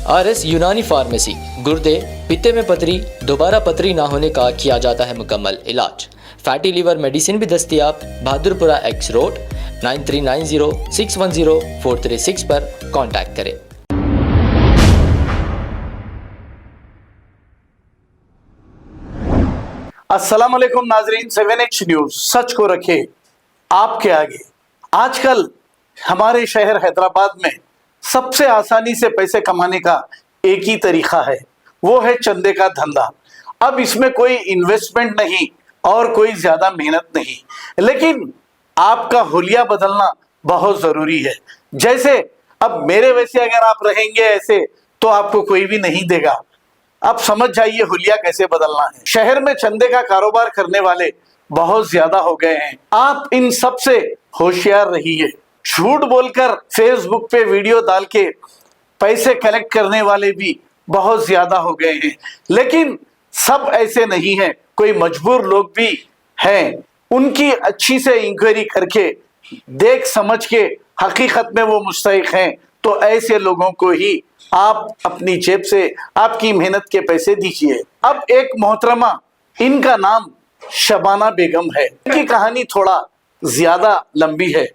RS Unani pharmacy, गुर्दे, पित्ते में पथरी, दोबारा पथरी ना होने का किया जाता है मुकम्मल इलाज। फैटी लीवर मेडिसिन भी दस्तियाब। बहादुरपुरा X रोड 9390610436 पर कांटेक्ट करें। अस्सलाम वालेकुम नाजरीन, 7H न्यूज सच को रखे आपके आगे। आजकल हमारे शहर हैदराबाद में सबसे आसानी से पैसे कमाने का एक ही तरीका है, वो है चंदे का धंधा। अब इसमें कोई इन्वेस्टमेंट नहीं और कोई ज्यादा मेहनत नहीं, लेकिन आपका हुलिया बदलना बहुत जरूरी है। जैसे अब मेरे वैसे अगर आप रहेंगे ऐसे तो आपको कोई भी नहीं देगा। अब समझ जाइए हुलिया कैसे बदलना है। शहर में चंदे का कारोबार करने वाले बहुत ज्यादा हो गए हैं। आप इन सब से होशियार रहिए। झूठ बोलकर फेसबुक पे वीडियो डाल के पैसे कलेक्ट करने वाले भी बहुत ज्यादा हो गए हैं, लेकिन सब ऐसे नहीं है। कोई मजबूर लोग भी हैं, उनकी अच्छी से इंक्वायरी करके देख समझ के हकीकत में वो मुस्तहिक हैं, तो ऐसे लोगों को ही आप अपनी जेब से आपकी मेहनत के पैसे दीजिए। अब एक मोहतरमा, इनका नाम शबाना बेगम है। इनकी कहानी थोड़ा ज्यादा लंबी है।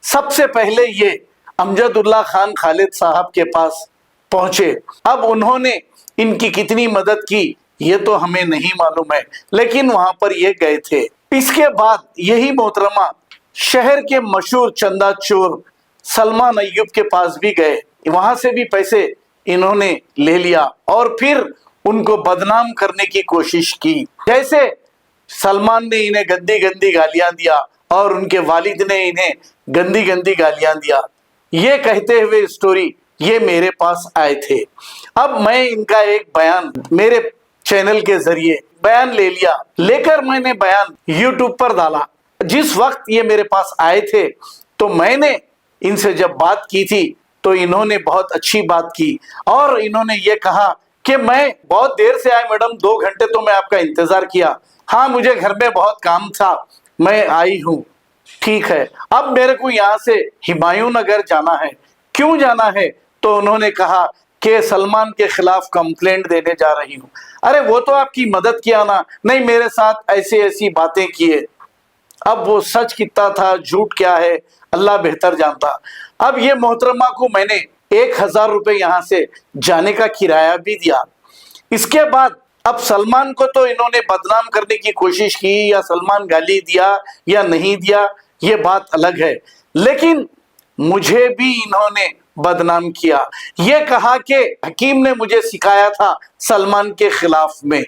सबसे पहले ये अमजदुल्ला खान खालिद साहब के पास पहुंचे। अब उन्होंने इनकी कितनी मदद की ये तो हमें नहीं मालूम है, लेकिन वहां पर ये गए थे। इसके बाद यही मोहतरमा शहर के मशहूर चंदा चोर सलमान अय्यूब के पास भी गए। वहां से भी पैसे इन्होंने ले लिया और फिर उनको बदनाम करने की कोशिश की। जैसे सलमान ने इन्हें गंदी गंदी गालियां दिया और उनके वालिद ने इन्हें गंदी गंदी गालियां दिया। ये कहते हुए स्टोरी ये मेरे पास आए थे। अब मैं इनका एक बयान मेरे चैनल के जरिए बयान ले लिया, लेकर मैंने बयान YouTube पर डाला। जिस वक्त ये मेरे पास आए थे तो मैंने इनसे जब बात की थी तो इन्होंने बहुत अच्छी बात की और इन्होंने ये कहा कि मैं बहुत देर से आए मैडम, 2 घंटे तो मैं आपका इंतजार किया। हाँ, मुझे घर में बहुत काम था, मैं आई हूँ। ठीक है, अब मेरे को यहाँ से हुमायूं नगर जाना है। क्यों जाना है? तो उन्होंने कहा कि सलमान के खिलाफ कंप्लेंट देने जा रही हूँ। अरे वो तो आपकी मदद किया ना, नहीं मेरे साथ ऐसी ऐसी बातें किए। अब वो सच कितना था झूठ क्या है अल्लाह बेहतर जानता। अब ये मोहतरमा को मैंने 1000 रुपए यहाँ से जाने का किराया भी दिया। इसके बाद अब सलमान को तो इन्होंने बदनाम करने की कोशिश की, या सलमान गाली दिया या नहीं दिया ये बात अलग है, लेकिन मुझे भी इन्होंने बदनाम किया। ये कहा कि हकीम ने मुझे सिखाया था सलमान के खिलाफ में।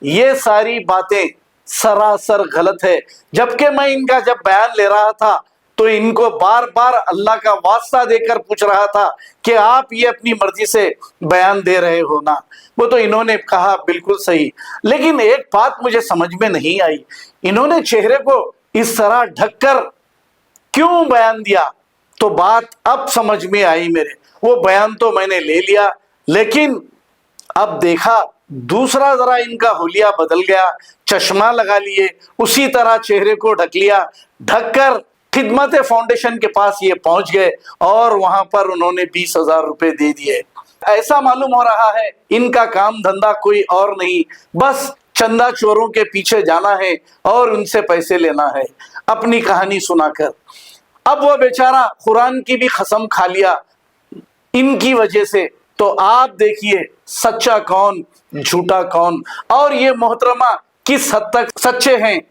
ये सारी बातें सरासर गलत है। जबकि मैं इनका जब बयान ले रहा था तो इनको बार बार अल्लाह का वास्ता देकर पूछ रहा था कि आप ये अपनी मर्जी से बयान दे रहे हो ना। वो तो इन्होंने कहा बिल्कुल सही, लेकिन एक बात मुझे समझ में नहीं आई, इन्होंने चेहरे को इस तरह ढककर क्यों बयान दिया? तो बात अब समझ में आई मेरे। वो बयान तो मैंने ले लिया, लेकिन अब देखा दूसरा जरा इनका हुलिया बदल गया। चश्मा लगा लिए, उसी तरह चेहरे को ढक लिया, ढककर खिदमत फाउंडेशन के पास ये पहुंच गए और वहां पर उन्होंने 20,000 रुपए दे दिए। ऐसा मालूम हो रहा है इनका काम धंधा कोई और नहीं, बस चंदा चोरों के पीछे जाना है और उनसे पैसे लेना है अपनी कहानी सुनाकर। अब वो बेचारा कुरान की भी कसम खा लिया इनकी वजह से। तो आप देखिए सच्चा कौन झूठा कौन, और ये मोहतरमा किस हद तक सच्चे हैं।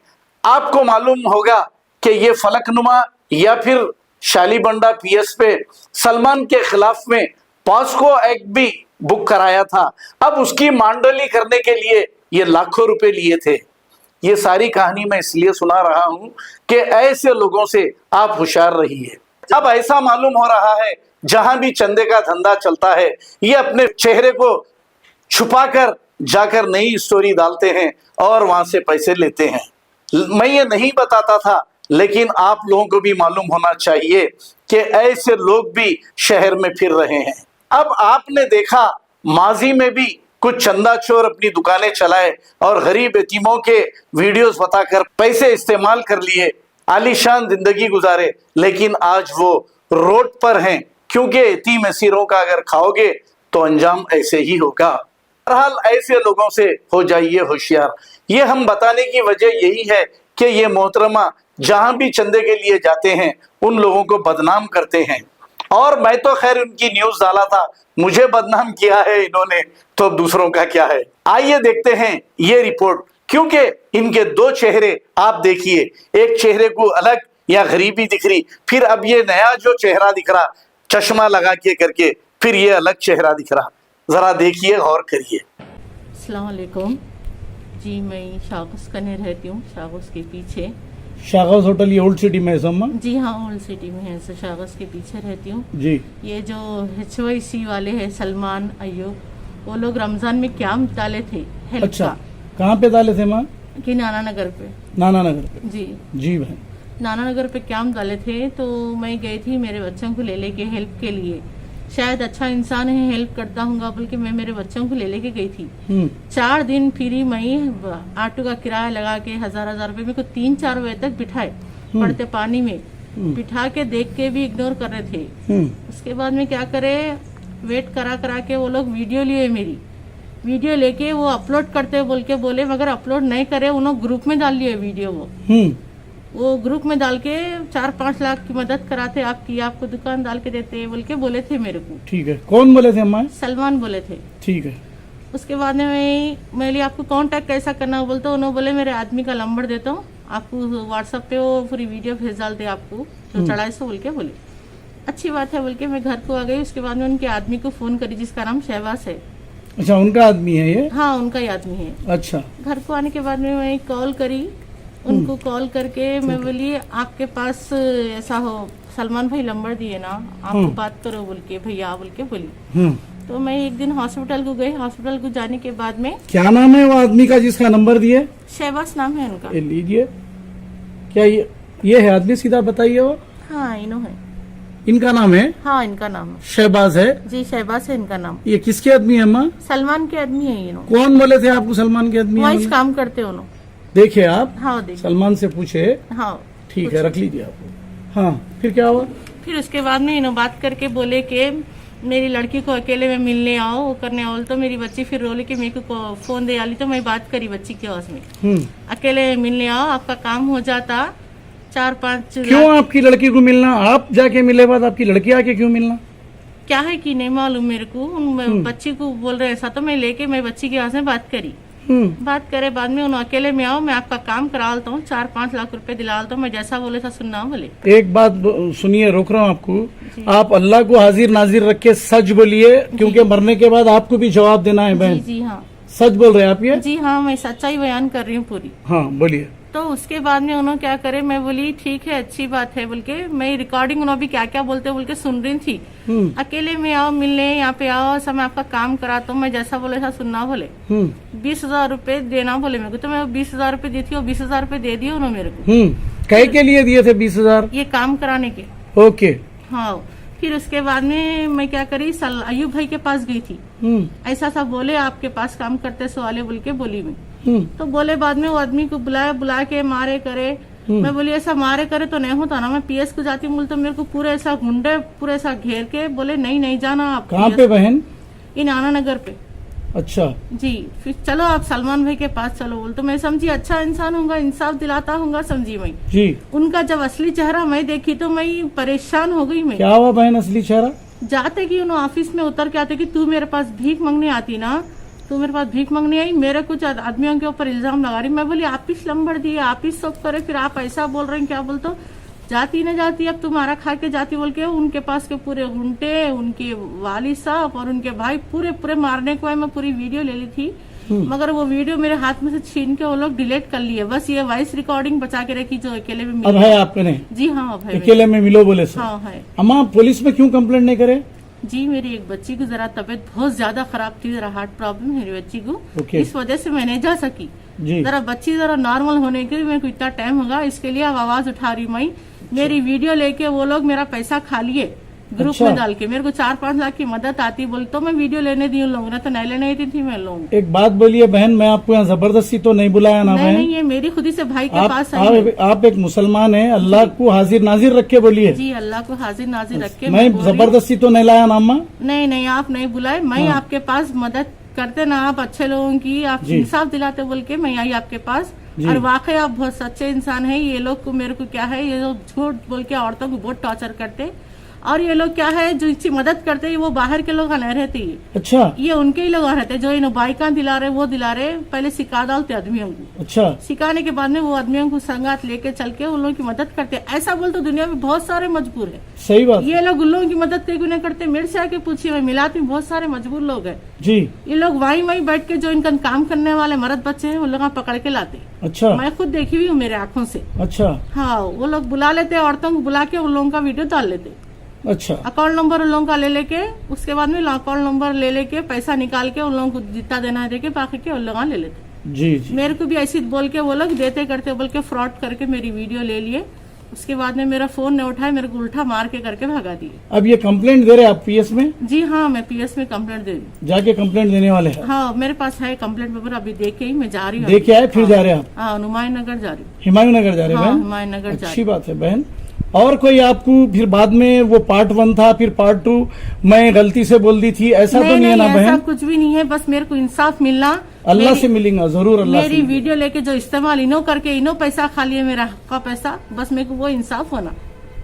आपको मालूम होगा कि ये फलकनुमा या फिर शालीबंडा PS पे सलमान के खिलाफ में पॉस्को एक्ट भी बुक कराया था। अब उसकी मांडली करने के लिए ये लाखों रुपए लिए थे। ये सारी कहानी मैं इसलिए सुना रहा हूं कि ऐसे लोगों से आप होशियार रहिए। अब ऐसा मालूम हो रहा है जहां भी चंदे का धंधा चलता है ये अपने चेहरे को छुपाकर जाकर नई स्टोरी डालते हैं और वहां से पैसे लेते हैं। मैं ये नहीं बताता था, लेकिन आप लोगों को भी मालूम होना चाहिए कि ऐसे लोग भी शहर में फिर रहे हैं। अब आपने देखा माजी में भी कुछ चंदा चोर अपनी दुकानें चलाए और गरीब यतीमों के वीडियोस बताकर पैसे इस्तेमाल कर लिए, आलीशान जिंदगी गुजारे, लेकिन आज वो रोड पर हैं, क्योंकि यतीम असीरों का अगर खाओगे तो अंजाम ऐसे ही होगा। बहरहाल ऐसे लोगों से हो जाइए होशियार। ये हम बताने की वजह यही है कि ये मोहतरमा जहां भी चंदे के लिए जाते हैं उन लोगों को बदनाम करते हैं। और मैं तो खैर उनकी न्यूज डाला था, मुझे बदनाम किया है इन्होंने, तो अब दूसरों का क्या है। आइए देखते हैं ये रिपोर्ट, क्योंकि इनके दो चेहरे आप देखिए, एक चेहरे को अलग या गरीबी दिख रही, फिर अब ये नया जो चेहरा दिख रहा चश्मा लगा के करके, फिर ये अलग चेहरा दिख रहा। जरा देखिए, गौर करिए। अस्सलाम वालेकुम जी, मैं शागुस कने रहती हूँ, शागुस के पीछे। शागस होटल ये ओल्ड सिटी में है सम्मा? जी हाँ, ओल्ड सिटी में है, शागुस के पीछे रहती हूँ जी। ये जो HYC वाले हैं सलमान अय्यूब, वो लोग रमजान में कैंप डाले थे हेल्प अच्छा, का, कहाँ पे डाले थे माँ? कि नाना नगर पे। नाना नगर पे? जी जी बहन। नाना नगर पे कैंप डाले थे, तो मैं गई थी मेरे बच्चों को ले लेके हेल्प के लिए। शायद अच्छा इंसान है, हेल्प करता हूँगा बोल के मैं मेरे बच्चों को ले लेके गई थी। 4 दिन फ्री मैं ऑटो का किराया लगा के 1000 रुपए मेरे को 3-4 बजे तक बिठाए, पड़ते पानी में बिठा के, देख के भी इग्नोर कर रहे थे। उसके बाद में क्या करे, वेट करा करा के वो लोग वीडियो लिए, मेरी वीडियो लेके वो अपलोड करते बोल के बोले, मगर अपलोड नहीं करे, उन्होंने ग्रुप में डाल लिए वीडियो। वो ग्रुप में डाल के 4-5 लाख की मदद कराते आपकी, आपको दुकान डाल के देते बोल के बोले थे मेरे को। ठीक है, कौन बोले थे अम्मा? सलमान बोले थे। ठीक है। उसके बाद में मैं बोली आपको कांटेक्ट कैसा करना, बोलते उन्होंने बोले मेरे आदमी का नंबर देता हूँ आपको, व्हाट्सएप पे वो पूरी वीडियो भेज डालते आपको जो चढ़ाई से, बोल के बोले अच्छी बात है बोल के मैं घर को आ गई। उसके बाद में उनके आदमी को फोन करी जिसका नाम शहबाज है। अच्छा, उनका आदमी है ये? हाँ, उनका ही आदमी है। अच्छा। घर को आने के बाद में मैं कॉल करी उनको, कॉल करके मैं बोली आपके पास ऐसा हो, सलमान भाई नंबर दिए ना, आपको बात करो बोल के, भैया बोल के बोली। तो मैं एक दिन हॉस्पिटल को गई। हॉस्पिटल को जाने के बाद में, क्या नाम है वो आदमी का जिसका नंबर दिए? शहबाज नाम है उनका। लीजिए, क्या ये है आदमी? सीधा बताइए। वो हाँ, इनो है, इनका नाम है? हाँ, इनका नाम है। शहबाज है? जी, शहबाज है इनका नाम। ये किसके आदमी है अम्मा? सलमान के आदमी है इनो। कौन बोले थे आपको सलमान के आदमी है? वही काम करते उन्होंने। देखिए आप, हाँ देखिए, सलमान से पूछे। हाँ ठीक है, रख लीजिए आप। हाँ, फिर क्या हुआ? फिर उसके बाद में इन्होंने बात करके बोले कि मेरी लड़की को अकेले में मिलने आओ, वो करने आओ। तो मेरी बच्ची फिर रोले कि मेरे को फोन दे आली, तो मैं बात करी बच्ची की आवाज में, अकेले मिलने आओ, आपका काम हो जाता। 4-5 क्यों आपकी लड़की को मिलना? आप जाके मिले बाद आपकी लड़की आके क्यों मिलना? क्या है कि नहीं मालूम मेरे को। बच्ची को बोल रहे ऐसा, तो मैं लेके मैं बच्ची की आवाज में बात करी। बात करे बाद में उन्होंने अकेले में आओ, मैं आपका काम करा लेता हूँ, 4-5 लाख रुपए दिला लेता हूँ, मैं जैसा बोले था सुनना बोले। एक बात सुनिए, रोक रहा हूँ आपको। आप अल्लाह को हाजिर नाजिर रख के सच बोलिए, क्योंकि मरने के बाद आपको भी जवाब देना है बहन। जी हाँ, सच बोल रहे हैं आप? ये जी हाँ, मैं सच्चाई बयान कर रही हूँ पूरी। हाँ, बोलिए। तो उसके बाद में उन्होंने क्या करे, मैं बोली ठीक है अच्छी बात है बोल के, मैं रिकॉर्डिंग उन्होंने भी क्या क्या बोलते बोल के सुन रही थी। अकेले में आओ मिलने, यहाँ पे आओ, सब मैं आपका काम कराता हूँ, मैं जैसा बोले था सुनना बोले। 20,000 रुपए देना बोले मेरे को, तो मैं 20,000 रुपए दी थी, और 20,000 रुपए दे दिए उन्होंने मेरे को। कहे के लिए दिए थे 20,000? ये काम कराने के। ओके। हाँ, फिर उसके बाद में मैं क्या करी, अयूब भाई के पास गई थी। ऐसा सा बोले आपके पास काम करते सवाले बोल के बोली मैं। तो बोले बाद में वो आदमी को बुला के मारे करे। मैं बोली ऐसा मारे करे तो नहीं होता ना, मैं PS को जाती हूँ। तो मेरे को पूरे ऐसा गुंडे पूरे ऐसा घेर के बोले नहीं जाना आप। कहाँ पे बहन? इन नाना नगर पे। अच्छा जी, फिर चलो आप सलमान भाई के पास चलो बोल। तो मैं समझी अच्छा इंसान होगा, इंसाफ दिलाता होगा, समझी मैं जी। उनका जब असली चेहरा मैं देखी तो मैं परेशान हो गई। मैं क्या हुआ बहन असली चेहरा? जाते कि उन्होंने ऑफिस में उतर के आते कि तू मेरे पास भीख मांगने आती ना, तू मेरे पास भीख मांगने आई, मेरे कुछ आदमियों के ऊपर इल्जाम लगा रही। मैं बोली आप ही नंबर दिए, आप ही सब करे, फिर आप ऐसा बोल रहे हैं, क्या बोलते हो, जाती न जाती अब तुम्हारा खा के जाती बोल के उनके पास के पूरे गुंडे, उनके वाली साहब और उनके भाई पूरे मारने को है। मैं पूरी वीडियो ले ली थी, मगर वो वीडियो मेरे हाथ में से छीन के वो लोग डिलीट कर लिए। बस ये वॉइस रिकॉर्डिंग बचा के रखी जो अकेले में अब है आपने? जी हाँ, अब है। अकेले में मिलो बोले सर? हाँ है। अम्मा पुलिस में क्यों कंप्लेंट नहीं करे? जी, मेरी एक बच्ची की जरा तबीयत बहुत ज्यादा खराब थी, जरा हार्ट प्रॉब्लम है मेरी बच्ची को। इस वजह से मैं नहीं जा सकी। जरा बच्ची जरा नॉर्मल होने के लिए मेरे को इतना टाइम होगा, इसके लिए अब आवाज उठा रही मैं। मेरी वीडियो लेके वो लोग मेरा पैसा खा लिए, ग्रुप अच्छा। में डाल के मेरे को 4-5 लाख की मदद आती बोल तो मैं वीडियो लेने दी उन लोगों ने, तो नहीं लेने दी थी मैं लोगों। एक बात बोलिए बहन, मैं आपको यहाँ जबरदस्ती तो नहीं बुलाया ना नहीं बहन? नहीं, ये मेरी खुदी से भाई के आप पास आई है। आप एक मुसलमान हैं, अल्लाह को हाजिर नाजिर रख के बोलिए। जी अल्लाह को हाजिर नाजिर रख के मैं बोल रही हूँ। जबरदस्ती तो नहीं लाया ना अम्मा? नहीं नहीं, आप नहीं बुलाए, मैं आपके पास मदद करते ना, आप अच्छे लोगों की आप जी। इंसाफ दिलाते बोल के मैं आई आपके पास। जी। और वाकई आप बहुत सच्चे इंसान हैं। ये लोग को मेरे को क्या है, ये लोग झूठ बोल के औरतों को बहुत टॉर्चर करते, और ये लोग क्या है जो इसकी मदद करते हैं वो बाहर के लोग नहीं रहते, अच्छा ये उनके ही लोग रहते जो इन बाइका दिला रहे वो दिला रहे, पहले सिखा डालते आदमियों को, अच्छा सिखाने के बाद में वो आदमियों को संगात लेके चल के उन लोगों की मदद करते। ऐसा बोल तो दुनिया में बहुत सारे मजबूर है, सही बात। ये लोग उन लोगों की मदद क्यों नहीं करते? मेरे से आके पूछिए, मैं मिलाती हूँ, बहुत सारे मजबूर लोग हैं। जी ये लोग वहीं बैठ के जो इनका काम करने वाले मर्द बच्चे हैं उन लोग पकड़ के लाते। अच्छा मैं खुद देखी हुई हूँ मेरे आंखों से। अच्छा हाँ, वो लोग बुला लेते, औरतों को बुला के उन लोगों का वीडियो डाल लेते, अच्छा अकाउंट नंबर उन लोगों का ले लेके, उसके बाद में अकाउंट नंबर ले लेके पैसा निकाल के उन लोगों को जितना देना है देके बाकी के उन लोग ले लेते। जी जी मेरे को भी ऐसी बोल के वो लोग देते करते बोल के फ्रॉड करके मेरी वीडियो ले लिए, उसके बाद में मेरा फोन नहीं उठाया, मेरे को उल्टा मार के करके भगा दिए। अब ये कंप्लेंट दे रहे हैं आप पीएस में? जी हाँ, मैं पीएस में कंप्लेंट दे रही जाके कंप्लेंट देने वाले हैं? हूँ। हाँ, मेरे पास है कंप्लेंट पेपर, अभी दे के ही मैं जा रही हूँ। देखे आए फिर जा रहे हैं आप? हाँ, हुमायूं नगर जा रही हूँ। हुमायूं नगर जा रहे हैं हाँ, बहन? हुमायूं नगर जा रही अच्छी बात है बहन। और कोई आपको फिर बाद में वो पार्ट 1 था फिर पार्ट 2 मैं गलती से बोल दी थी, ऐसा तो नहीं है ना ऐसा बहन? कुछ भी नहीं है, बस मेरे को इंसाफ मिलना। अल्लाह से मिलेंगे जरूर, अल्लाह से मेरी मिलेंगे। वीडियो लेके जो इस्तेमाल इनो करके इनो पैसा खा लिए मेरा हक का पैसा, बस मेरे को वो इंसाफ होना।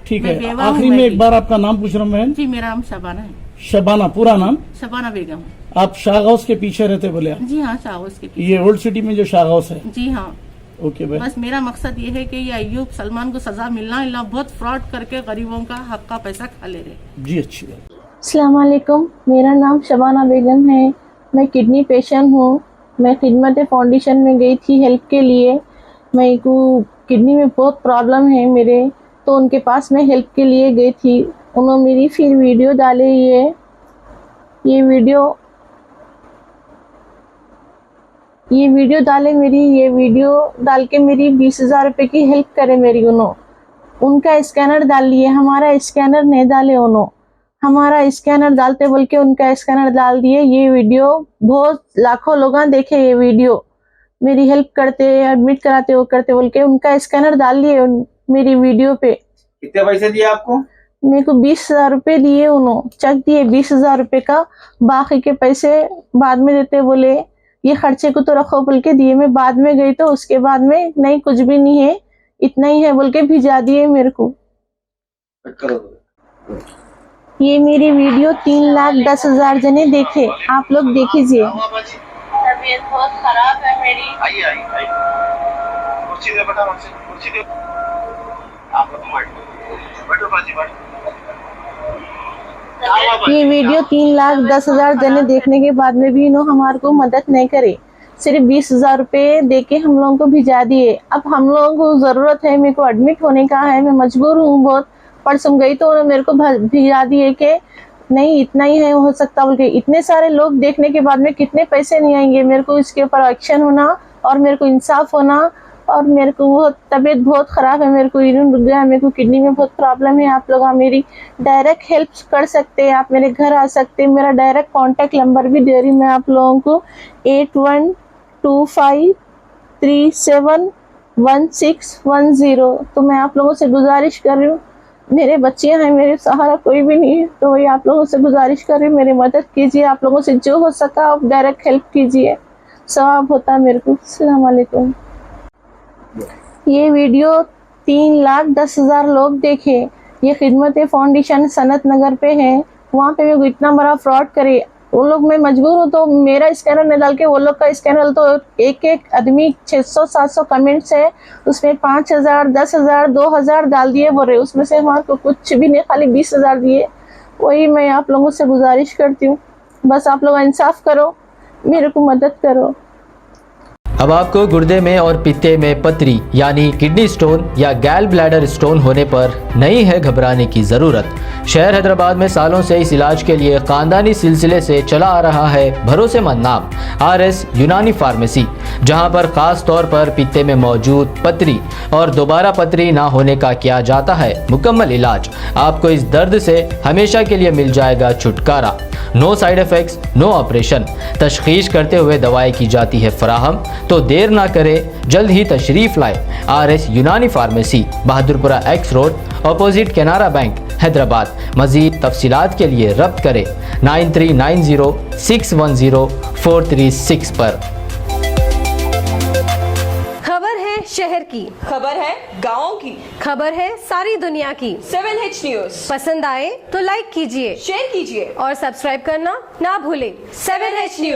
ठीक मैं है। बेवा हूँ आखिरी में मैं एक भी। बार आपका नाम पूछ रहा हूँ बहन? जी, मेरा नाम शबाना है, शबाना, पूरा नाम? शबाना बेगम। आप शाह हाउस के पीछे रहते बोले आप? जी हाँ, शाहौस के पीछे। ये ओल्ड सिटी में जो शाह हाउस है? जी हाँ, ओके बहन। बस मेरा मकसद ये है कि ये अय्यूब सलमान को सजा मिलना, इन लोग बहुत फ्रॉड करके गरीबों का हक का पैसा खा ले रहे। जी अच्छी बात। अस्सलाम वालेकुम, मेरा नाम शबाना बेगम है, मैं किडनी पेशेंट हूँ। मैं खिदमत फाउंडेशन में गई थी हेल्प के लिए। मेरे को किडनी में बहुत प्रॉब्लम है मेरे, तो उनके पास मैं हेल्प के लिए गई थी। उन्होंने मेरी फिर वीडियो डाले, ये वीडियो डाले मेरी, ये वीडियो डाल के मेरी 20,000 रुपये की हेल्प करे मेरी। उनका स्कैनर डाल लिए, हमारा स्कैनर नहीं डाले उन्होंने, हमारा स्कैनर डालते बोल के उनका स्कैनर डाल दिए। ये वीडियो बहुत लाखों लोग देखे, ये वीडियो मेरी हेल्प करते, एडमिट कराते वो करते बोल के उनका स्कैनर डाल लिए मेरी वीडियो पे। कितने पैसे दिए आपको? मेरे को 20,000 रुपये दिए, उन्होंने चेक दिए 20,000 रुपये का, बाकी के पैसे बाद में देते बोले, ये खर्चे को तो रखो बोल के दिए। मैं बाद में गई तो उसके बाद में नहीं कुछ भी नहीं है, इतना ही है बोल के भिजा दिए मेरे को। ये मेरी वीडियो 3,10,000 जने देखे, आप लोग देखिए। तबीयत बहुत खराब है मेरी। आइए आइए आइए, कुर्सी दे बेटा, मुझसे कुर्सी दे। आप लोग बैठो बाजी बैठो। ये वीडियो 3,10,000 जने देखने के बाद में भी इन्होंने हमारे को मदद नहीं करे, सिर्फ 20,000 रुपये दे के हम लोगों को भिजा दिए। अब हम लोगों को जरूरत है, मेरे को एडमिट होने का है, मैं मजबूर हूँ बहुत। परसों गई तो उन्होंने मेरे को भिजा दिए कि नहीं इतना ही है हो सकता बोल के। इतने सारे लोग देखने के बाद में कितने पैसे नहीं आएंगे? मेरे को इसके ऊपर एक्शन होना और मेरे को इंसाफ होना। और मेरे को बहुत तबीयत बहुत ख़राब है, मेरे को यूरिन रुक गया, मेरे को किडनी में बहुत प्रॉब्लम है। आप लोग मेरी डायरेक्ट हेल्प कर सकते हैं, आप मेरे घर आ सकते हैं। मेरा डायरेक्ट कॉन्टैक्ट नंबर भी दे रही मैं आप लोगों को, 8125371610। तो मैं आप लोगों से गुजारिश कर रही हूँ, मेरे बच्चे हैं, मेरे सहारा कोई भी नहीं है, तो वही आप लोगों से गुजारिश कर रही हूँ, मेरी मदद कीजिए। आप लोगों से जो हो सका आप डायरेक्ट हेल्प कीजिए, सवाब होता है मेरे को। अस्सलाम वालेकुम। ये वीडियो 3,10,000 लोग देखे। ये खिदमत फाउंडेशन सनत नगर पे है, वहाँ पे मेरे को इतना बड़ा फ्रॉड करे वो लोग। मैं मजबूर हूँ तो मेरा स्कैनर नहीं डाल के वो लोग का स्कैनर, तो एक एक आदमी 600-700 कमेंट्स है, उसमें 5,000, 10,000, 2,000 डाल दिए बोल रहे, उसमें से हमारे को कुछ भी नहीं, खाली 20,000 दिए। वही मैं आप लोगों से गुजारिश करती हूँ, बस आप लोग इंसाफ करो, मेरे को मदद करो। अब आपको गुर्दे में और पित्ते में पथरी यानी किडनी स्टोन या गैल ब्लैडर स्टोन होने पर नहीं है घबराने की ज़रूरत। शहर हैदराबाद में सालों से इस इलाज के लिए ख़ानदानी सिलसिले से चला आ रहा है भरोसेमंद नाम RS यूनानी फार्मेसी। जहां पर खास तौर पर पित्ते में मौजूद पथरी और दोबारा पथरी ना होने का किया जाता है मुकम्मल इलाज। आपको इस दर्द से हमेशा के लिए मिल जाएगा छुटकारा। No side effects, no operation. तशखीस करते हुए दवाई की जाती है फराहम। तो देर ना करें, जल्द ही तशरीफ लाए RS Unani pharmacy, Bahadurpura X road, opposite Canara bank, Hyderabad. मजीद तफसीलात के लिए रब्त करें 9390610436 पर। खबर है शहर की, खबर है गाँव की, खबर है सारी दुनिया की। 7H न्यूज पसंद आए तो लाइक कीजिए, शेयर कीजिए और सब्सक्राइब करना ना भूलें। 7H news.